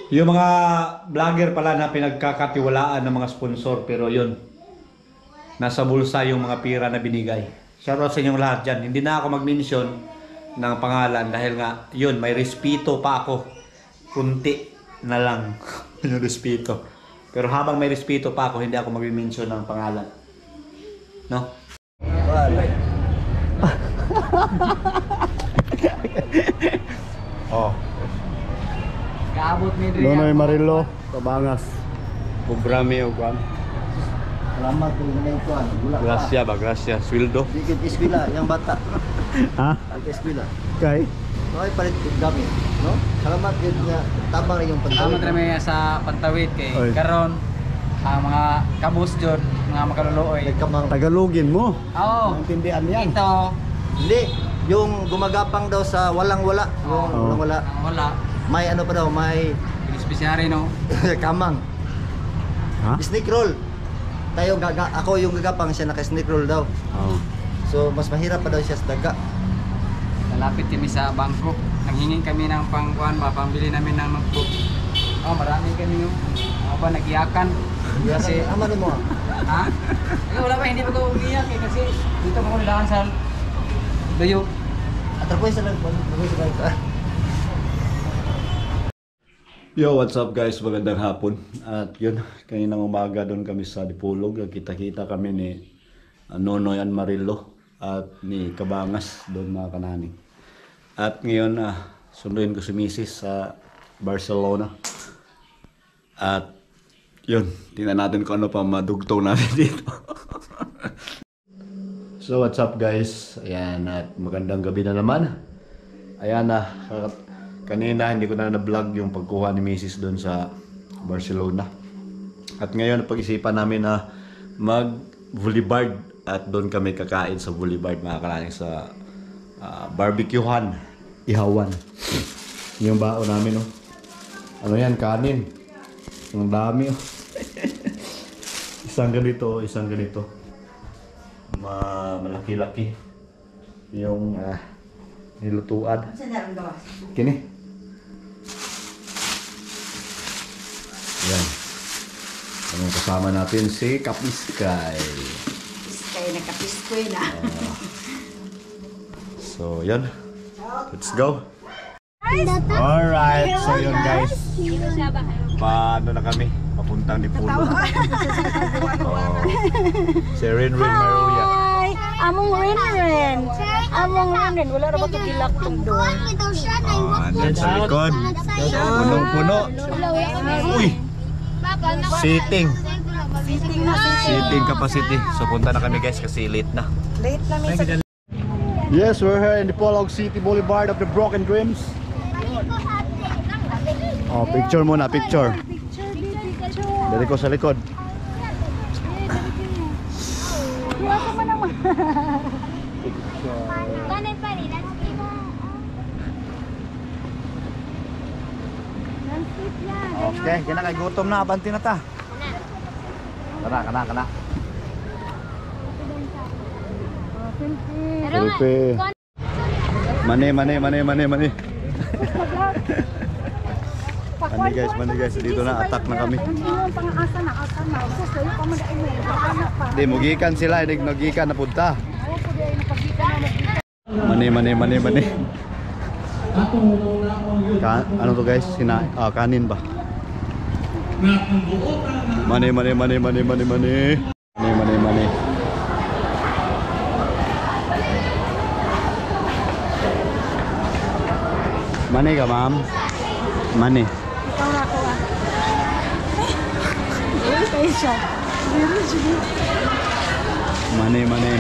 Yung mga vlogger pala na pinagkakatiwalaan ng mga sponsor, pero yun, nasa bulsa yung mga pira na binigay. Shoutout sa inyong lahat dyan. Hindi na ako mag-mention ng pangalan dahil nga, yun, may respeto pa ako. Kunti na lang yung respeto. Pero habang may respeto pa ako, hindi ako mag-mention ng pangalan. No? Oh. Kaabot ni Dre. Nonoy Marillo, Kabangas. Programe o kwan. Salamat po na ito. Gracia ba? Gracia. Sweldo. Dikit eskwela, yung bata. Ha? Dikit eskwela. Kay? Okay, palit gamit. No? Salamat yun nga. Tabang rin yung pantawid. Salamat rin sa pantawid kay Oy. karon ang mga kabus jud, mga makaluluoy. Nagkamang. Tagalogin mo. Oo. Maintindihan yan. Ito, Hindi. Yung gumagapang daw sa walang-wala. Yung Oo. walang-wala. wala. May ano pa daw, may Espesyare no. kamang. Ha? Snake roll. Ako yung gagapang, siya naka-snake roll daw. Oh. So, mas mahirap pa daw siya sa daga. Lalapit kami sa bangko. Nanghingin kami ng pangkuan, pambili namin ng notebook. Oh, marami kami yung ba nagiyakan. Kasi Ama ni mo. ha? Eh, wala pa, hindi pa ko umiyak eh, kasi dito ko nilaan sa Dayo. At ako isa lang. Yo, what's up guys? Magandang hapon. At yun, kaninang umaga doon kami sa Dipolog. Kita-kita kami ni Nonoy Marillo at ni Kabangas doon mga kananing. At ngayon, sunduin ko si Mrs. sa Barcelona. At yun, tingnan natin kung ano pa madugtong natin dito. So what's up guys? Ayan, at magandang gabi na naman. Ayan na, kanina hindi ko na na-vlog yung pagkuha ni Mrs. doon sa Barcelona. At ngayon pag-isipan namin na mag-boulevard at doon kami kakain sa boulevard mga kalaning sa barbecuehan, ihawan. Yung bao namin oh. Ano yan, kanin. Ang dami oh. Isang ganito, isang ganito. Malaki-laki. Yung nilutuan. Kini. Yan. Ang kasama natin si Kapiskay. Piskay na kapiskoy na. So, yan. Let's go. Alright. So, yun guys. Paano na kami? Papuntang Dipolog. Si Rinrin Maruya. Ay, among rin. Among rin. Wala na ba ito gilak itong doon? Andyan sa likod. Punong-puno. Uy! Seating. Seating capacity. So, punta na kami guys kasi late na. Late namin sa... Yes, we're here in Dipolog City Boulevard of the Broken Dreams. Oh, picture muna, picture. Dari ko sa likod. Iwasa mo naman. Okay, kaya kay gutom na, abanti na ta. Kana. Selfie. Mani. Mani guys, dito na attack na kami. Pang-asa na. Sus, kayo pa mag-ain mo. Di mugikan sila, mugikan na punta. Mani. Ano to guys? Kanin ba? Mani. Mani ka, ma'am? Mani. Ikaw na ako Uy, kayo siya. Mani. Mani.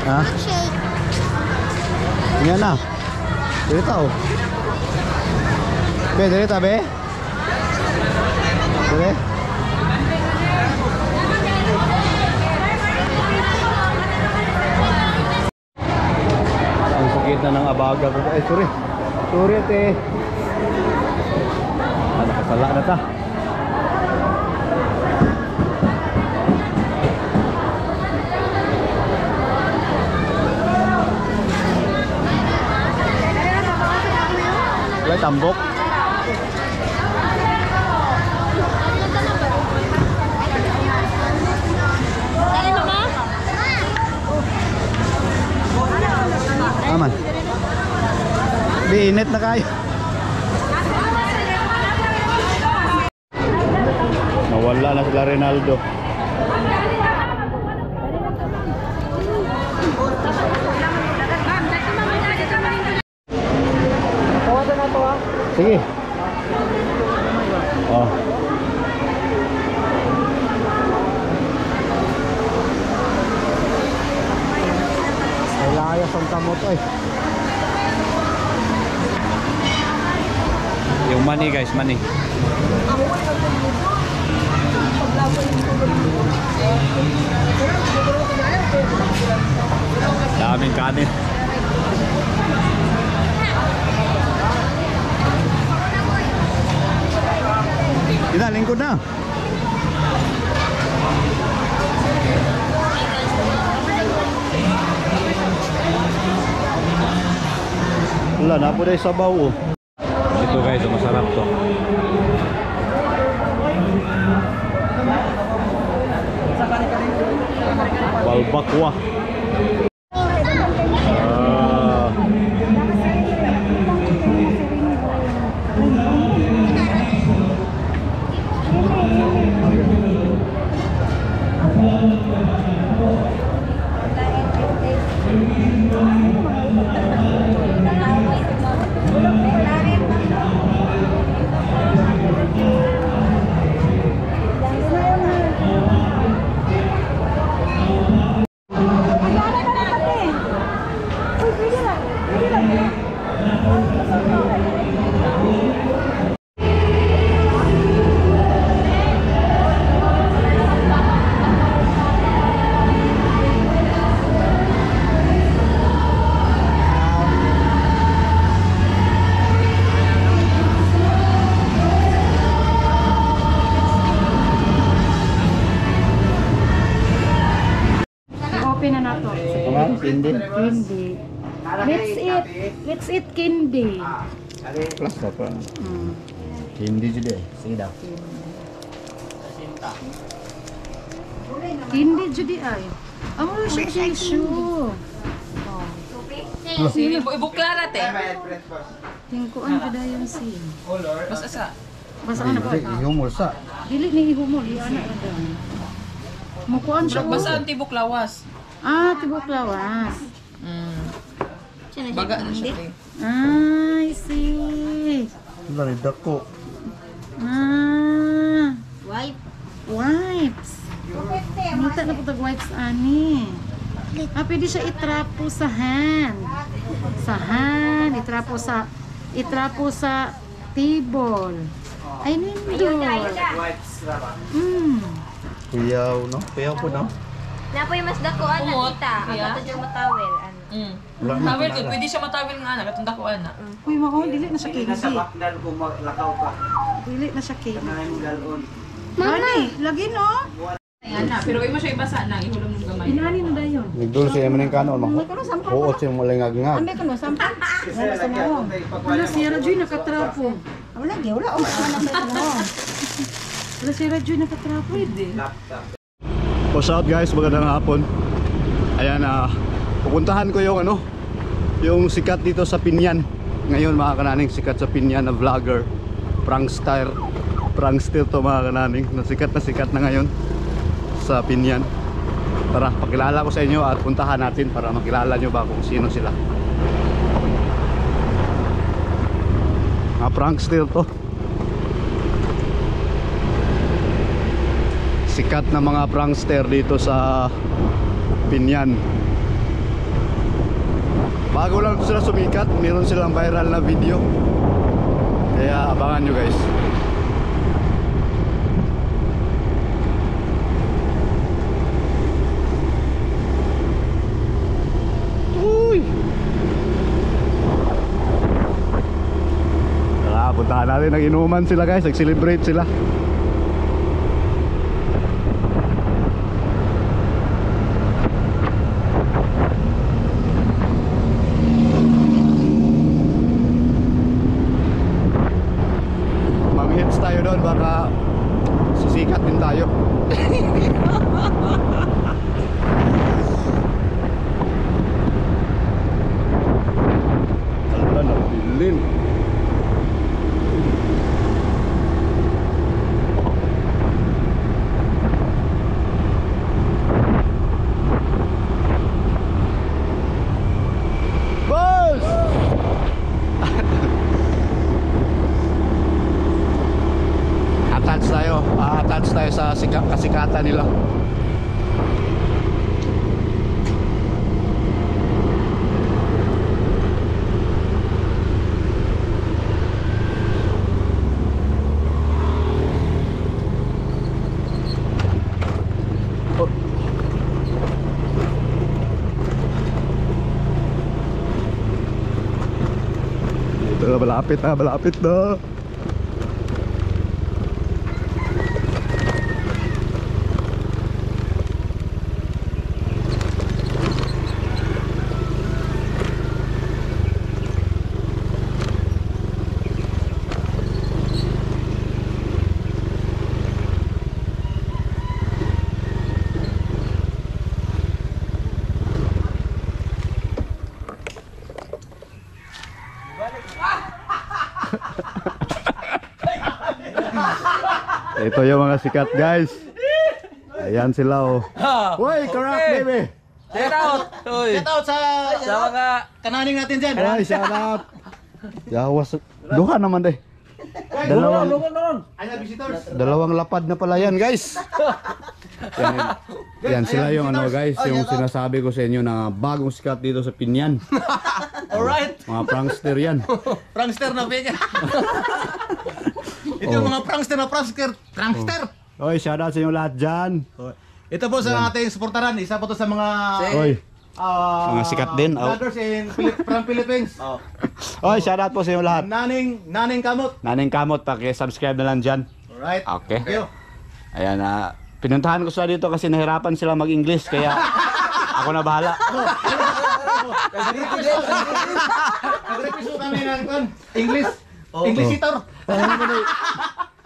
Ha? Yan na. Dito oh. Dito be. Dire. Ang sakit na ng abaga ko. Sorry ate. Nakasala na ta. Ay, tambok. Aman. Di init na kayo. Nawala na sila Ronaldo. Sige. Oh. Ay layas ang kamot ay. Yung money guys, money. Daming kanin. Kita lingkod na. Wala na po dahil sabaw oh. Ito guys, masarap to. Balbakwa. Open na nato. Hindi. Candy. Let's eat candy. Plus pa pa. Hindi jud eh. Sige daw. Candy judi ay. Amo siya tissue. Sili po ibuklara te. Tingkuan jud ayon si. Basta sa. Basta ano ba? Ihumol sa. Dili ni ihumol ana ra. Mukuan siya. Basta ang tibok lawas. Ah, tibok lawas. Baga na siya te. I see. Wala ni dako. Wipes. Nita na po tag wipes ani. Pwede siya itrapo sa hand. Itrapo sa table. Ay, nindol. Kuyaw no? Kuyaw po no? Napoy mas dakuan na Kumot, kita. iya. Ang yung matawel. Ano? Wala na Tawel pala. ko, pwede siya matawel nga anak, katunda ko ana. Uy, mako, dili na siya candy. Dili na siya candy. Mami, lagi no? Ana, pero imo siya ibasa na, ihulog ng gamay. Inani na dayon. Nagdul siya maning kanon mo. Oo, siya malingag nga. Ande ko no, sampan. Wala sa mo. Wala si Rajoy nakatrapo. Wala gi, wala o ana sa no. Wala si Rajoy nakatrapo. Push out guys, magandang hapon. Ayan pupuntahan ko yung yung sikat dito sa Pinyan. Ngayon mga kananing, sikat sa Pinyan na vlogger, prankster to mga kananing, na sikat na ngayon sa Pinyan. Tara, pakilala ko sa inyo at puntahan natin para makilala nyo ba kung sino sila. Mga prankster to. Sikat na mga prankster dito sa Pinyan. Bago lang sila sumikat, meron silang viral na video. Kaya abangan nyo guys. Uy! Tara, puntahan natin. Nag-inuman sila guys, nag-celebrate sila. attach tayo doon, baka sisikat din tayo. Ala, napilin. Boss! Attach tayo sa kasikatan nila. Oh. Ito na, malapit na, malapit na. Ito yung mga sikat, guys. Ayan sila, oh. Woy, karak, baby. Shout out! Uy! Shout out sa mga kananing natin dyan. Ay, shout out. Yawas. Duha naman, deh. Dalawang lapad na pala yan, guys. Yan sila yung ano, guys, yung sinasabi ko sa inyo na bagong sikat dito sa Pinyan. Alright. Mga prankster yan. Prankster na peka. Ito yung mga prankster na prankster. Oy, shout out sa inyo lahat dyan. Ito po sa ating suportaran. Isa po to sa mga Oy, mga sikat din. Oh. vloggers from Philippines. Oy, shout out po sa inyo lahat. Naning Kamot. Naning Kamot, paki-subscribe na lang dyan. Alright. Okay. Thank you. Ayan, pinuntahan ko sila dito kasi nahirapan sila mag-English, kaya ako na bahala. Nag-request kami ng English. Inquisitor.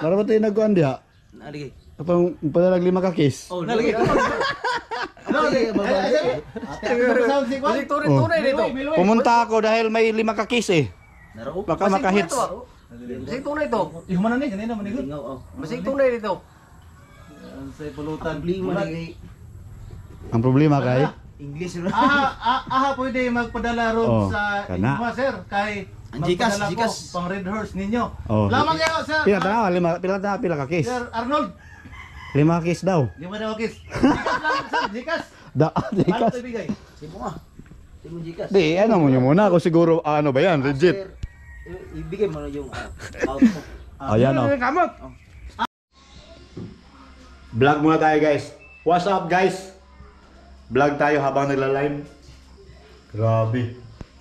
Naraman tayo nagkuhan diha. Naligi. Kapag pala naglima ka kiss. Oh, naligi. Tunay dito. Pumunta ako dahil may 5 ka kiss eh. Baka makahits. Masig tunay ito. Yung mana ni kanina manigot. Masig tunay dito. Sa pulutan. Ang problema kay English ro. Pwede magpadala ron sa kana. inyo, sir, kay magpadala ko pang Red Horse ninyo. Lamang kayo, sir. Pila ka kiss. Sir Arnold. 5 kiss daw. 5 daw kiss. Jikas lang, sir. Jikas. Jikas. Paano ito ibigay? Di, ano mo nyo muna. Ako siguro, ano ba yan? Legit. Ibigay mo na yung out mo. Ayan o. Kamot. Vlog muna tayo, guys. What's up, guys? Vlog tayo habang nagla-live. Grabe.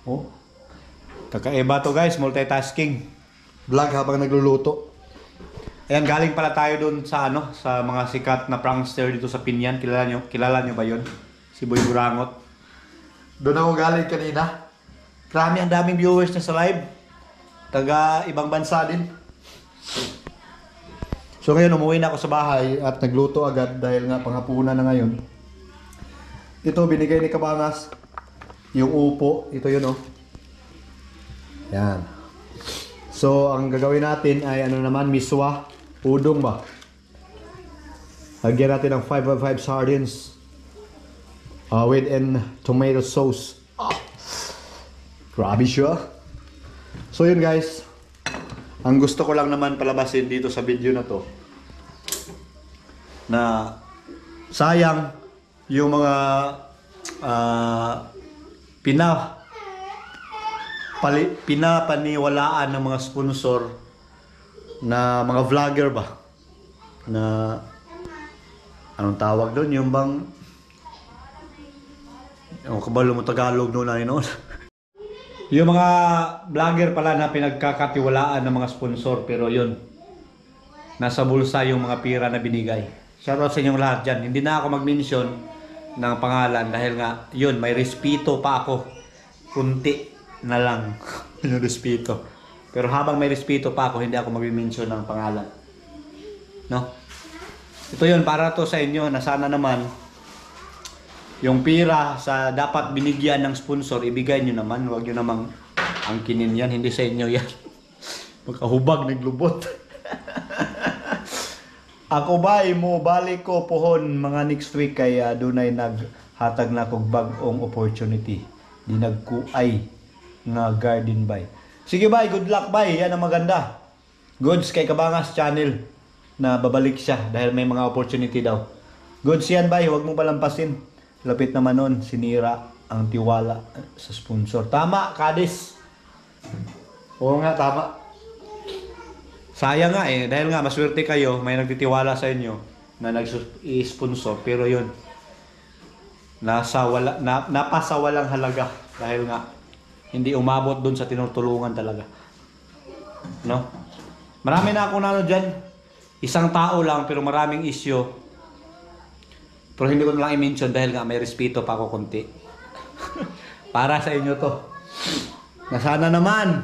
Oh. Kakaiba to, guys. Multitasking. Vlog habang nagluluto. Ayan, galing pala tayo dun sa ano, sa mga sikat na prankster dito sa Pinyan. Kilala nyo ba yun? Si Boy Burangot. Doon ako galing kanina. Krami, ang daming viewers na sa live. Taga ibang bansa din. So ngayon, umuwi na ako sa bahay at nagluto agad dahil nga panghapunan na ngayon. Ito, binigay ni Kabangas. Yung upo. Ito yun, oh. Yan. So, ang gagawin natin ay ano naman, miswa. Udong ba? Lagyan natin ng 5x5 sardines. With an tomato sauce. Grabe siya. So yun, guys. Ang gusto ko lang naman palabasin dito sa video na to, na sayang yung mga pinapaniwalaan ng mga sponsor na mga vlogger ba, na anong tawag doon, yung bang yung kabalo mo Tagalog noon na noon. Yung mga vlogger pala na pinagkakatiwalaan ng mga sponsor, pero yun, nasa bulsa yung mga pira na binigay. Shoutout sa inyong lahat dyan. Hindi na ako mag-mention ng pangalan dahil nga, yun, may respeto pa ako. Kunti na lang yung respeto. Pero habang may respeto pa ako, hindi ako mag-mention ng pangalan. No? Ito yun, para to sa inyo na sana naman yung pira sa dapat binigyan ng sponsor, ibigay nyo naman. Huwag nyo namang angkinin yan. Hindi sa inyo yan. Magkahubag, naglubot. Ako ba, mo balik ko pohon mga next week kaya dunay naghatag na kog bag-ong opportunity. Di nagkuay nga garden bay. Sige bay, good luck bay. Yan ang maganda. Goods kay Kabangas channel na babalik siya dahil may mga opportunity daw. Goods yan bay, huwag mo palampasin. Lapit naman nun, sinira ang tiwala sa sponsor. Tama, Kadis. Oo nga, tama. Sayang nga dahil nga maswerte kayo, may nagtitiwala sa inyo na nag-sponsor, pero yun, napasa walang halaga dahil nga hindi umabot dun sa tinutulungan talaga. No? Marami na akong nano dyan. Isang tao lang pero maraming issue. Pero hindi ko na lang i-mention dahil nga may respeto pa ako konti. Para sa inyo to. Na sana naman,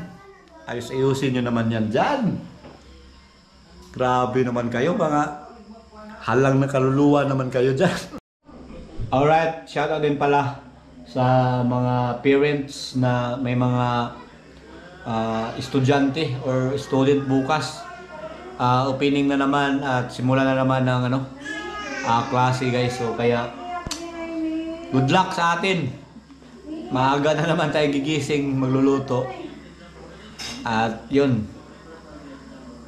ayusin nyo naman yan dyan. Grabe naman kayo, mga halang na kaluluwa naman kayo dyan. Alright, shoutout din pala sa mga parents na may mga estudyante or student bukas. Opening na naman at simula na naman ng klase guys. So kaya good luck sa atin. Maaga na naman tayo gigising magluluto. At yun,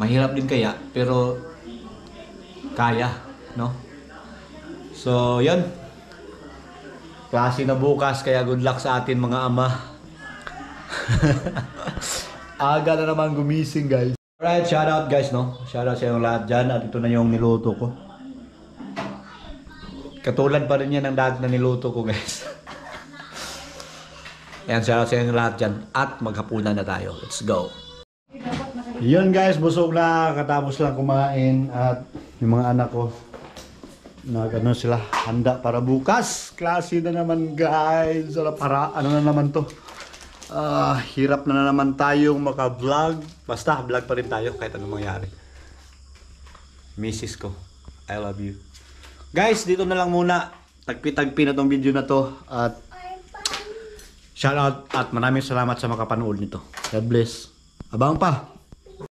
mahirap din kaya, pero kaya, no? So, yun. Klase na bukas, kaya good luck sa atin mga ama. Aga na naman gumising, guys. Alright, shout out guys, no? Shout out sa inyong lahat dyan. At ito na yung niluto ko. Katulad pa rin yan ng dati na niluto ko, guys. Ayan, shout out sa inyong lahat dyan. At maghapunan na tayo. Let's go. Yun guys, busog na, katapos lang kumain at yung mga anak ko sila handa para bukas. Klase na naman guys. Para ano na naman to. Hirap na naman tayong maka-vlog. Basta vlog pa rin tayo kahit anong mangyari. Mrs. ko, I love you. Guys, dito na lang muna. Tagpi-tagpi na tong video na to at shout out at maraming salamat sa makapanood nito. God bless. Abang pa.